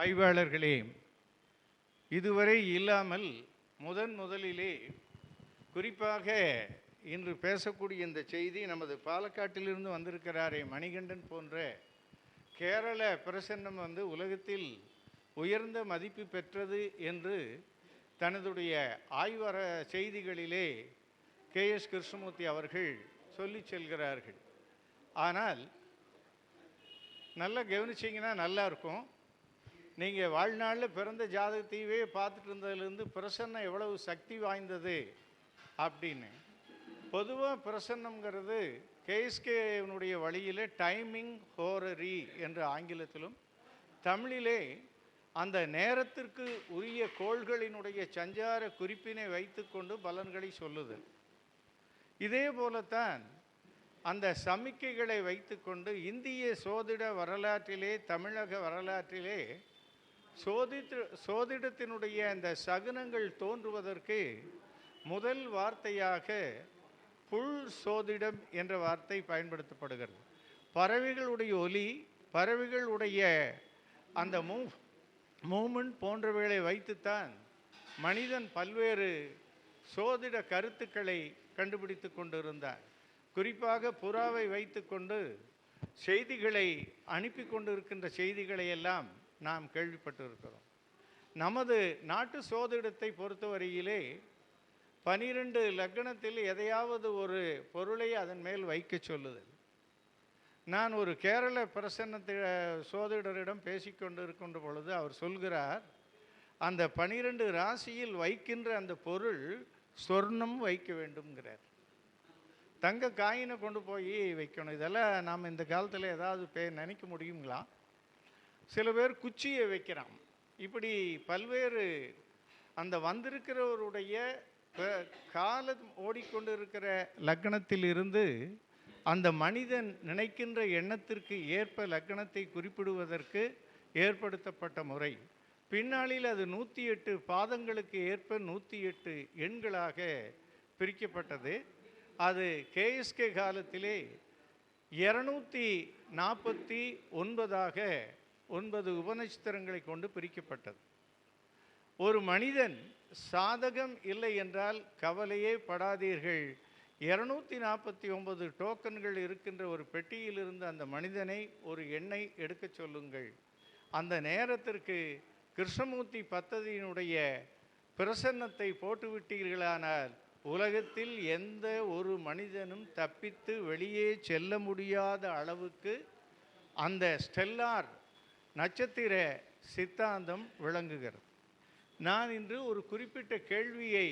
ஆய்வாளர்களே, இதுவரை இல்லாமல் முதலிலே குறிப்பாக இன்று பேசக்கூடிய இந்த செய்தி நமது பாலக்காட்டிலிருந்து வந்திருக்கிறாரே மணிகண்டன் போன்ற கேரள பிரசன்னம் உலகத்தில் உயர்ந்த மதிப்பு பெற்றது என்று தனதுடைய ஆய்வர செய்திகளிலே KS கிருஷ்ணமூர்த்தி அவர்கள் சொல்லி செல்கிறார்கள். ஆனால் நல்லா கவனிச்சிங்கன்னா நல்லா இருக்கும். நீங்கள் வாழ்நாளில் பிறந்த ஜாதகத்தையே பார்த்துட்டு இருந்ததுலேருந்து பிரசன்னம் எவ்வளவு சக்தி வாய்ந்தது அப்படின்னு. பொதுவாக பிரசன்னம்ங்கிறது KSKனுடைய வழியில் டைமிங் ஹோரரி என்ற ஆங்கிலத்திலும், தமிழிலே அந்த நேரத்திற்கு உரிய கோள்களினுடைய சஞ்சார குறிப்பினை வைத்து கொண்டு பலன்களை சொல்லுதல். இதே போலத்தான் அந்த சமிக்கைகளை வைத்து கொண்டு இந்திய சோதிட வரலாற்றிலே, தமிழக வரலாற்றிலே சோதிடத்தினுடைய அந்த சகுனங்கள் தோன்றுவதற்கு முதல் வார்த்தையாக புல் சோதிடம் என்ற வார்த்தை பயன்படுத்தப்படுகிறது. பறவைகளுடைய ஒலி, பறவைகளுடைய அந்த மூமெண்ட் போன்றவைகளை வைத்துத்தான் மனிதன் பல்வேறு சோதிட கருத்துக்களை கண்டுபிடித்து கொண்டிருந்தார். குறிப்பாக புறாவை வைத்து கொண்டு செய்திகளை அனுப்பி கொண்டிருக்கின்ற செய்திகளை எல்லாம் நாம் கேள்விப்பட்டிருக்கிறோம். நமது நாட்டு சோதிடத்தை பொறுத்தவரையிலே 12 லக்னத்தில் எதையாவது ஒரு பொருளை அதன் மேல் வைக்க சொல்லுதல். நான் ஒரு கேரள பிரசன்னத்தை சோதிடரிடம் பேசிக்கொண்டு இருக்கின்ற பொழுது அவர் சொல்கிறார், அந்த 12 ராசியில் வைக்கின்ற அந்த பொருள் சொர்ணம் வைக்க வேண்டும்ங்கிறார். தங்க காயினை கொண்டு போய் வைக்கணும். இதெல்லாம் நாம் இந்த காலத்தில் ஏதாவது நினைக்க முடியுங்களா? சில பேர் குச்சியை வைக்கிறான். இப்படி பல்வேறு அந்த வந்திருக்கிறவருடைய காலம் ஓடிக்கொண்டு இருக்கிற லக்னத்தில் இருந்து அந்த மனிதன் நினைக்கின்ற எண்ணத்திற்கு ஏற்ப லக்னத்தை குறிப்பிடுவதற்கு ஏற்படுத்தப்பட்ட முறை. பின்னாளில் அது 108 பாதங்களுக்கு ஏற்ப 108 எண்களாக பிரிக்கப்பட்டது. அது KSK காலத்திலே 249 9 உபநட்சத்திரங்களை கொண்டு பிரிக்கப்பட்டது. ஒரு மனிதன் சாதகம் இல்லை என்றால் கவலையே படாதீர்கள். 249 டோக்கன்கள் இருக்கின்ற ஒரு பெட்டியிலிருந்து அந்த மனிதனை ஒரு எண்ணை எடுக்க சொல்லுங்கள். அந்த நேரத்திற்கு கிருஷ்ணமூர்த்தி பத்ததியினுடைய பிரசன்னத்தை போட்டுவிட்டீர்களானால் உலகத்தில் எந்த ஒரு மனிதனும் தப்பித்து வெளியே செல்ல முடியாத அளவுக்கு அந்த ஸ்டெல்லார் நட்சத்திர சித்தாந்தம் விளங்குகிறது. நான் இன்று ஒரு குறிப்பிட்ட கேள்வியை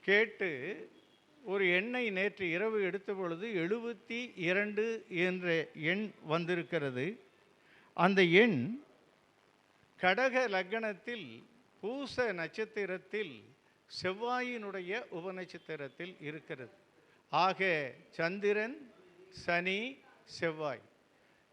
கேட்டு ஒரு எண்ணை நேற்று இரவு எடுத்த பொழுது 72 என்ற எண் வந்திருக்கிறது. அந்த எண் கடக லக்னத்தில் பூச நட்சத்திரத்தில் செவ்வாயினுடைய உபநட்சத்திரத்தில் இருக்கிறது. ஆக சந்திரன், சனி, செவ்வாய்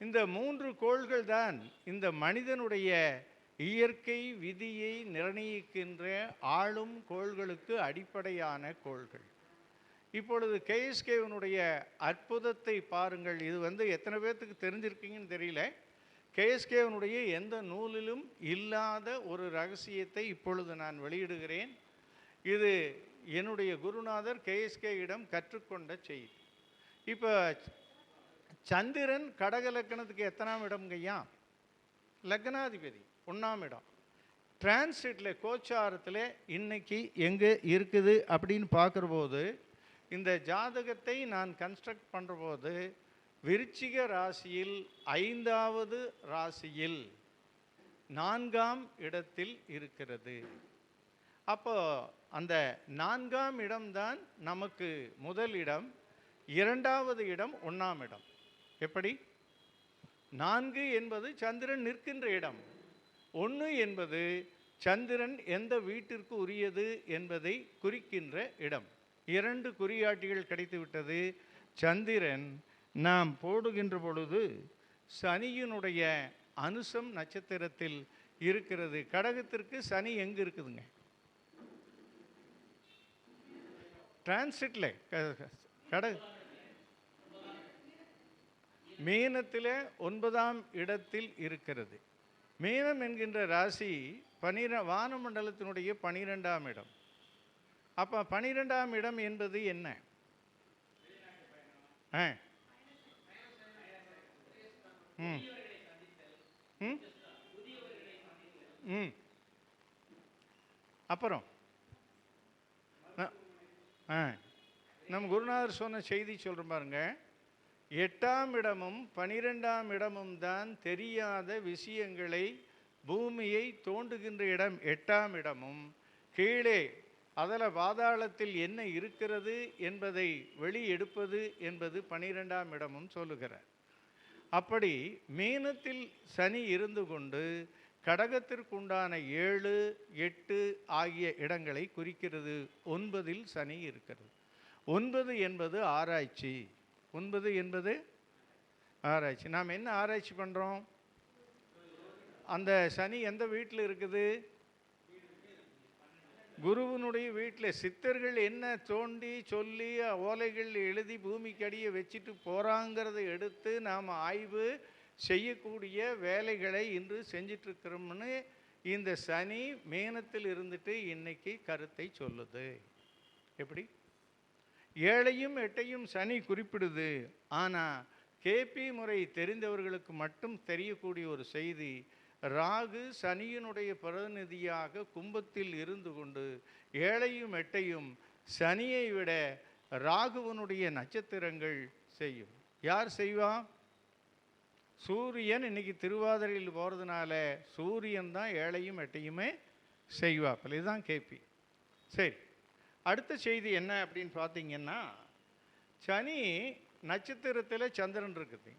இந்த 3 கோள்கள் தான் இந்த மனிதனுடைய இயற்கை விதியை நிர்ணயிக்கின்ற ஆளும் கோள்களுக்கு அடிப்படையான கோள்கள். இப்பொழுது KSKனுடைய அற்புதத்தை பாருங்கள். இது எத்தனை பேர்த்துக்கு தெரிஞ்சிருக்கீங்கன்னு தெரியல. KSKனுடைய எந்த நூலிலும் இல்லாத ஒரு ரகசியத்தை இப்பொழுது நான் வெளியிடுகிறேன். இது என்னுடைய குருநாதர் KSKயிடம் கற்றுக்கொண்ட செய்தி. இப்போ சந்திரன் கடக லக்னத்துக்கு எத்தனாம் இடம்ங்கய்யா? லக்னாதிபதி 1ஆம் இடம். டிரான்சிட்டில் கோச்சாரத்தில் இன்னைக்கு எங்கே இருக்குது அப்படின்னு பார்க்குற போது இந்த ஜாதகத்தை நான் கன்ஸ்ட்ரக்ட் பண்ணுற போது விருச்சிக ராசியில் 5வது ராசியில் 4ஆம் இடத்தில் இருக்கிறது. அப்போ அந்த 4ஆம் இடம்தான் நமக்கு முதல் இடம். 2வது இடம் 1ஆம் இடம். எப்படி? 4 என்பது சந்திரன் நிற்கின்ற இடம். 1 என்பது சந்திரன் எந்த வீட்டிற்கு உரியது என்பதை குறிக்கின்ற இடம். 2 குறியாட்டிகள் கிடைத்துவிட்டது. சந்திரன் நாம் போடுகின்ற பொழுது சனியினுடைய அனுசம் நட்சத்திரத்தில் இருக்கிறது. கடகத்திற்கு சனி எங்கே இருக்குதுங்க? டிரான்சிட்டில் கடக மீனத்தில் 9ஆம் இடத்தில் இருக்கிறது. மீனம் என்கின்ற ராசி வானமண்டலத்தினுடைய 12ஆம் இடம். அப்போ 12ஆம் இடம் என்பது என்ன? ஆ ம் ம் ம் அப்புறம் ஆ நம்ம குருநாதர் சொன்ன செய்தி சொல்கிறோம் பாருங்க. 8ஆம் இடமும் 12ஆம் இடமும் தான் தெரியாத விஷயங்களை பூமியை தோண்டுகின்ற இடம் 8ஆம் இடமும், கீழே அதில் பாதாளத்தில் என்ன இருக்கிறது என்பதை வெளியெடுப்பது என்பது 12ஆம் இடமும் சொல்லுகிறார். அப்படி மீனத்தில் சனி இருந்து கொண்டு கடகத்திற்குண்டான 7, 8 ஆகிய இடங்களை குறிக்கிறது. 9இல் சனி இருக்கிறது. 9 என்பது ஆராய்ச்சி. 9 என்பது ஆராய்ச்சி. நாம் என்ன ஆராய்ச்சி பண்ணுறோம்? அந்த சனி எந்த வீட்டில் இருக்குது? குருவனுடைய வீட்டில். சித்தர்கள் என்ன தோண்டி சொல்லி ஓலைகள் எழுதி பூமிக்கு அடியே வச்சுட்டு போகிறாங்கிறத எடுத்து நாம் ஆய்வு செய்யக்கூடிய வேலைகளை இன்று செஞ்சிட்ருக்கிறோம்னு இந்த சனி மீனத்தில் இருந்துட்டு இன்னைக்கு கருத்தை சொல்லுது. எப்படி? 7ஐயும் 8ஐயும் சனி குறிப்பிடுது. ஆனால் கேபி முறை தெரிந்தவர்களுக்கு மட்டும் தெரியக்கூடிய ஒரு செய்தி, ராகு சனியினுடைய பிரதிநிதியாக கும்பத்தில் இருந்து கொண்டு 7ஐயும் 8ஐயும் சனியை விட ராகுவனுடைய நட்சத்திரங்கள் செய்யும். யார் செய்வா? சூரியன். இன்னைக்கு திருவாதிரையில் போகிறதுனால சூரியன் தான் 7ஐயும் 8ஐயுமே செய்வாப்பில். இதுதான் கேபி. சரி, அடுத்த செய்தி என்ன அப்படின்னு பார்த்தீங்கன்னா, சனி நட்சத்திரத்தில் சந்திரன் இருக்குது.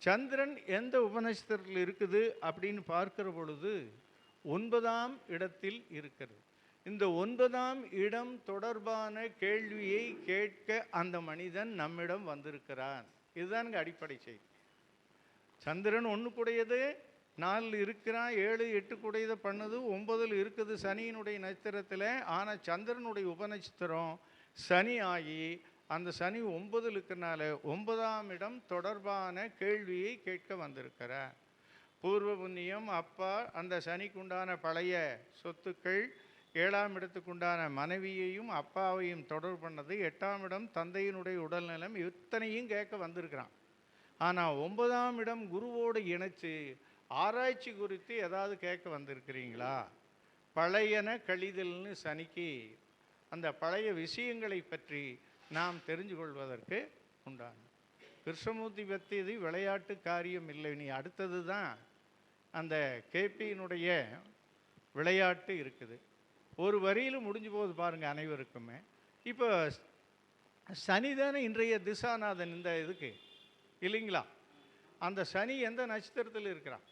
சந்திரன் எந்த உபநட்சத்திரத்தில் இருக்குது அப்படின்னு பார்க்கிற பொழுது 9ஆம் இடத்தில் இருக்கிறது. இந்த 9ஆம் இடம் தொடர்பான கேள்வியை கேட்க அந்த மனிதன் நம்மிடம் வந்திருக்கிறான். இதுதானுங்க அடிப்படை செய்தி. சந்திரன் 1 கூடையது 4 இருக்கிறான், 7, 8 கூடையதை பண்ணுது, 9இல் இருக்குது சனியினுடைய நட்சத்திரத்தில். ஆனால் சந்திரனுடைய உபநட்சத்திரம் சனி ஆகி அந்த சனி 9இல் இருக்கிறனால 9ஆம் இடம் தொடர்பான கேள்வியை கேட்க வந்திருக்கிறார். பூர்வ புண்ணியம், அப்பா, அந்த சனிக்குண்டான பழைய சொத்துக்கள், 7ஆம் இடத்துக்குண்டான மனைவியையும் அப்பாவையும் தொடர்பு பண்ணது, 8ஆம் இடம் தந்தையினுடைய உடல்நலம், இத்தனையும் கேட்க வந்திருக்கிறான். ஆனால் 9ஆம் இடம் குருவோடு இணைச்சு ஆராய்ச்சி குறித்து ஏதாவது கேட்க வந்திருக்கிறீங்களா? பழையன கழிதல்னு சனிக்கு அந்த பழைய விஷயங்களை பற்றி நாம் தெரிஞ்சு கொள்வதற்கு உண்டான. கிருஷ்ணமூர்த்தி பற்றி இது விளையாட்டு காரியம் இல்லை. நீ அடுத்தது தான் அந்த கேபியினுடைய விளையாட்டு இருக்குது. ஒரு வரியில் முடிஞ்சு போகுது பாருங்கள் அனைவருக்குமே. இப்போ சனிதானே இன்றைய திசாநாதன் இந்த இதுக்கு இல்லைங்களா? அந்த சனி எந்த நட்சத்திரத்தில் இருக்கிறான்?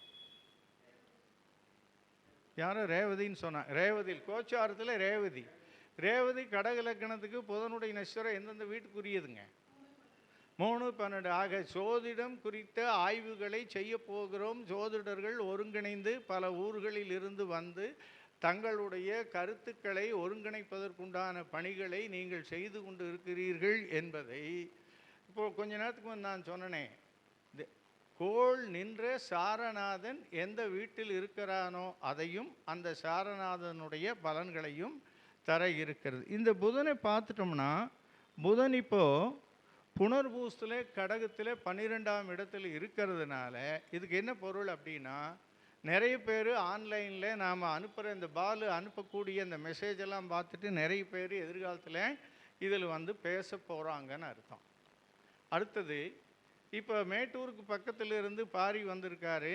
யாரும் ரேவதின்னு சொன்னான். ரேவதியில் கோச்சாரத்தில் ரேவதி. ரேவதி கடக லக்கணத்துக்கு புதனுடைய நட்சத்திரம் எந்தெந்த வீட்டுக்குரியதுங்க? 3, 12. ஆக ஜோதிடம் குறித்த ஆய்வுகளை செய்ய போகிறோம். ஜோதிடர்கள் ஒருங்கிணைந்து பல ஊர்களில் இருந்து வந்து தங்களுடைய கருத்துக்களை ஒருங்கிணைப்பதற்குண்டான பணிகளை நீங்கள் செய்து கொண்டு இருக்கிறீர்கள் என்பதை இப்போது கொஞ்ச நேரத்துக்கு நான் சொன்னேனே. கோள் நின்ற சாரநாதன் எந்த வீட்டில் இருக்கிறானோ அதையும் அந்த சாரநாதனுடைய பலன்களையும் தர இருக்கிறது. இந்த புதனை பார்த்துட்டோம்னா, புதன் இப்போது புனர்பூசத்தில் கடகத்தில் 12ஆம் இடத்தில் இருக்கிறதுனால இதுக்கு என்ன பொருள் அப்படின்னா, நிறைய பேர் ஆன்லைனில் நாம் அனுப்புகிற இந்த அனுப்பக்கூடிய இந்த மெசேஜெல்லாம் பார்த்துட்டு நிறைய பேர் எதிர்காலத்தில் இதில் வந்து பேச போகிறாங்கன்னு அர்த்தம். அடுத்தது, இப்போ மேட்டூருக்கு பக்கத்தில் இருந்து பாரி வந்திருக்காரு.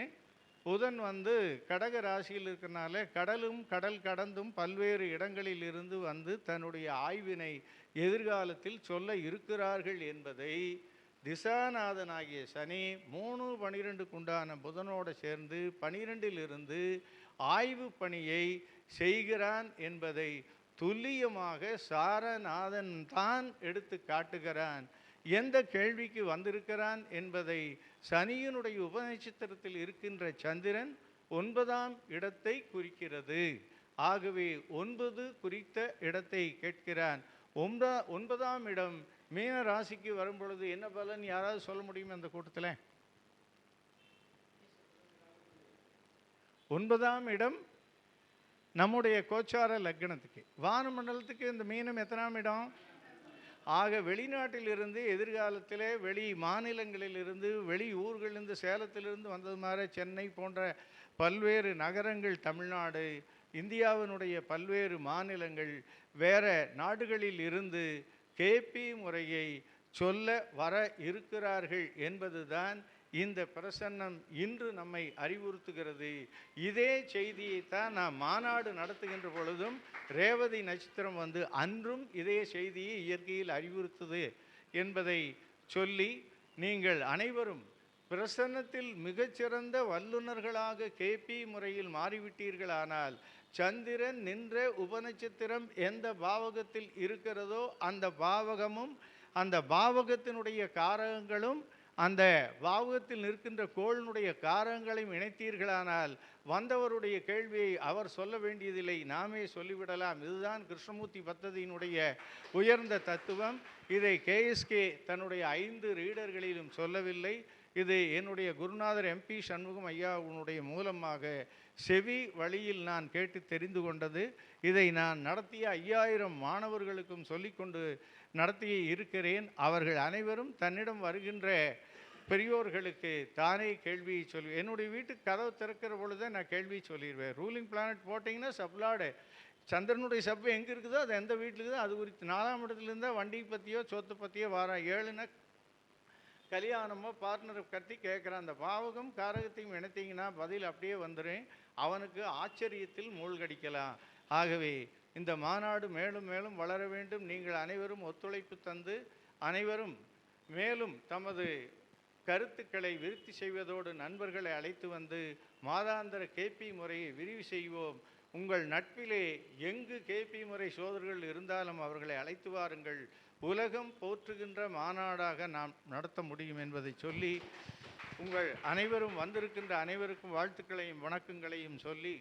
புதன் வந்து கடக ராசியில் இருக்கிறனால கடலும் கடல் கடந்தும் பல்வேறு இடங்களில் இருந்து வந்து தன்னுடைய ஆய்வினை எதிர்காலத்தில் சொல்ல இருக்கிறார்கள் என்பதை திசாநாதனாகிய சனி 3, 12 புதனோடு சேர்ந்து 12இல் இருந்து ஆய்வு பணியை செய்கிறான் என்பதை துல்லியமாக சாரநாதன் தான் எடுத்து காட்டுகிறான். எந்த கேள்விக்கு வந்திருக்கிறான் என்பதை சனியினுடைய உபநட்சத்திரத்தில் இருக்கின்ற சந்திரன் 9ஆம் இடத்தை குறிக்கிறது. ஆகவே 9 குறித்த இடத்தை கேட்கிறான். 9ஆம் இடம் மீன ராசிக்கு வரும் பொழுது என்ன பலன் யாராவது சொல்ல முடியுமா? அந்த கூட்டத்தில் 9ஆம் இடம் நம்முடைய கோச்சார லக்னத்துக்கு. வானமண்டலத்துக்கு இந்த மீனம் எத்தனாம் இடம்? ஆக வெளிநாட்டிலிருந்து எதிர்காலத்திலே வெளி மாநிலங்களிலிருந்து வெளி ஊர்களிலிருந்து சேலத்திலிருந்து வந்தது மாதிரி சென்னை போன்ற பல்வேறு நகரங்கள், தமிழ்நாடு, இந்தியாவினுடைய பல்வேறு மாநிலங்கள், வேற நாடுகளில் இருந்து கேபி முறையை சொல்ல வர இருக்கிறார்கள் என்பதுதான் இந்த பிரசன்னம் இன்று நம்மை அறிவுறுத்துகிறது. இதே செய்தியைத்தான் நாம் மாநாடு நடத்துகின்ற பொழுதும் ரேவதி நட்சத்திரம் வந்து அன்றும் இதே செய்தியை இயற்கையில் அறிவுறுத்துது என்பதை சொல்லி, நீங்கள் அனைவரும் பிரசன்னத்தில் மிகச்சிறந்த வல்லுநர்களாக கேபி முறையில் மாறிவிட்டீர்களானால், சந்திரன் நின்ற உபநட்சத்திரம் எந்த பாவகத்தில் இருக்கிறதோ அந்த பாவகமும் அந்த பாவகத்தினுடைய காரகங்களும் அந்த பாவகத்தில் நிற்கின்ற கோளினுடைய காரங்களையும் இணைத்தீர்களானால், வந்தவருடைய கேள்வியை அவர் சொல்ல வேண்டியதில்லை, நாமே சொல்லிவிடலாம். இதுதான் கிருஷ்ணமூர்த்தி பத்ததியினுடைய உயர்ந்த தத்துவம். இதை கேஎஸ்கே தன்னுடைய 5 ரீடர்களிலும் சொல்லவில்லை. இது என்னுடைய குருநாதர் MP சண்முகம் ஐயாவுடைய மூலமாக செவி வழியில் நான் கேட்டு தெரிந்து கொண்டது. இதை நான் நடத்திய 5000 மாணவர்களுக்கும் சொல்லிக்கொண்டு நடத்தி இருக்கிறேன். அவர்கள் அனைவரும் தன்னிடம் வருகின்ற பெரியோர்களுக்கு தானே கேள்வியை சொல்லி, என்னுடைய வீட்டுக்கு கதவு திறக்கிற பொழுது நான் கேள்வியை சொல்லிடுவேன். ரூலிங் பிளானட் போட்டிங்கன்னா சப்லாடு சந்திரனுடைய சப்பு எங்கே இருக்குதோ அது எந்த வீட்டில் இருக்குதோ அது குறித்து 4ஆம் இடத்துல இருந்தால் வண்டி பற்றியோ சொத்து பற்றியோ வாரம் 7னா கல்யாணமோ பார்ட்னரை கட்டி கேட்குறான். அந்த பாவகம் காரகத்தையும் இணைத்தீங்கன்னா பதில் அப்படியே வந்துடும். அவனுக்கு ஆச்சரியத்தில் மூழ்கடிக்கலாம். ஆகவே இந்த மாநாடு மேலும் மேலும் வளர வேண்டும். நீங்கள் அனைவரும் ஒத்துழைப்பு தந்து அனைவரும் மேலும் தமது கருத்துக்களை விருத்தி செய்வதோடு நண்பர்களை அழைத்து வந்து மாதாந்திர கேபி முறையை விரிவு செய்வோம். உங்கள் நட்பிலே எங்கு கேபி முறை சோதர்கள் இருந்தாலும் அவர்களை அழைத்து வாருங்கள். உலகம் போற்றுகின்ற மாநாடாக நாம் நடத்த முடியும் என்பதை சொல்லி, உங்கள் அனைவரும் வந்திருக்கின்ற அனைவருக்கும் வாழ்த்துக்களையும் வணக்கங்களையும் சொல்லி